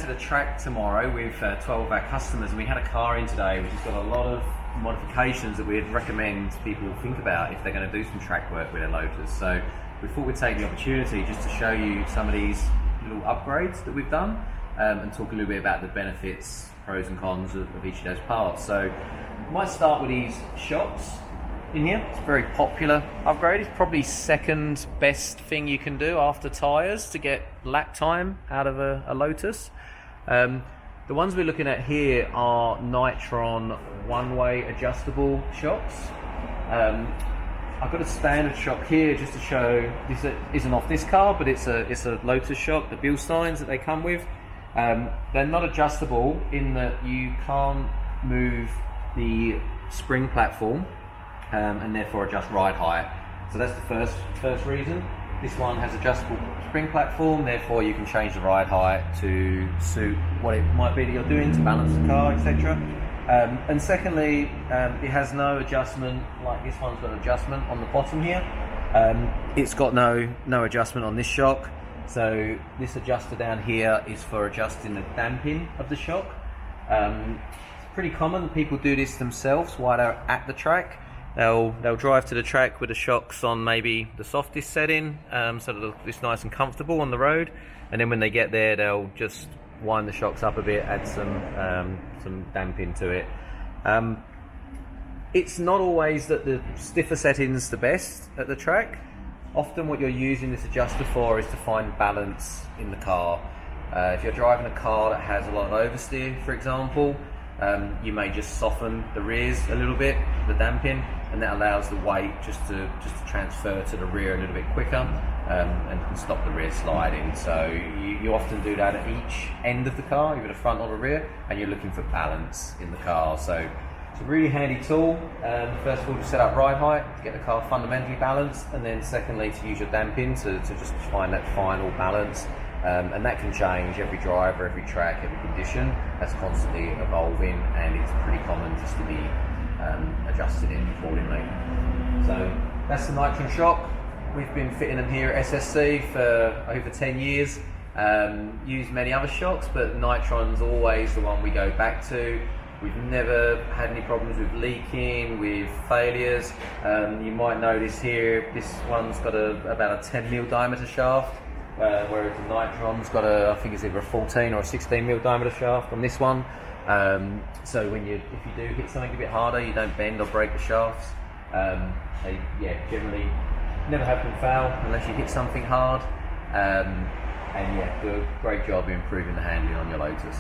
to the track tomorrow with 12 of our customers, and we had a car in today which has got a lot of modifications that we'd recommend people think about if they're going to do some track work with their Lotus. So we thought we'd take the opportunity just to show you some of these little upgrades that we've done, and talk a little bit about the benefits, pros and cons of each of those parts. So we might start with these shocks in here. It's a very popular upgrade. It's probably second best thing you can do after tyres to get lap time out of a Lotus. The ones we're looking at here are Nitron one-way adjustable shocks. I've got a standard shock here just to show this isn't off this car, but it's a Lotus shock, the Bilsteins that they come with. They're not adjustable in that you can't move the spring platform and therefore adjust ride height. So that's the first reason. This one has adjustable spring platform, therefore you can change the ride height to suit what it might be that you're doing to balance the car, etc. And secondly, it has no adjustment, like this one's got an adjustment on the bottom here. It's got no adjustment on this shock. So this adjuster down here is for adjusting the damping of the shock. It's pretty common that people do this themselves while they're at the track. They'll drive to the track with the shocks on maybe the softest setting, so that it's nice and comfortable on the road. And then when they get there, they'll just wind the shocks up a bit, add some damping to it. It's not always that the stiffer setting's the best at the track. Often what you're using this adjuster for is to find balance in the car. If you're driving a car that has a lot of oversteer, for example, you may just soften the rears a little bit, the damping, and that allows the weight just to transfer to the rear a little bit quicker, and can stop the rear sliding. So you often do that at each end of the car, either the front or the rear, and you're looking for balance in the car. So it's a really handy tool. First of all, to set up ride height, to get the car fundamentally balanced, and then secondly, to use your damping to just find that final balance. And that can change every driver, every track, every condition. That's constantly evolving, and it's pretty common just to be adjusted in accordingly. So that's the Nitron shock. We've been fitting them here at SSC for over 10 years. Used many other shocks, but Nitron's always the one we go back to. We've never had any problems with leaking, with failures. You might notice here, this one's got about a 10mm diameter shaft. Whereas the Nitron's got I think it's either a 14 or a 16mm diameter shaft on this one. So if you do hit something a bit harder, you don't bend or break the shafts. They generally never have them foul unless you hit something hard. And do a great job of improving the handling on your Lotus.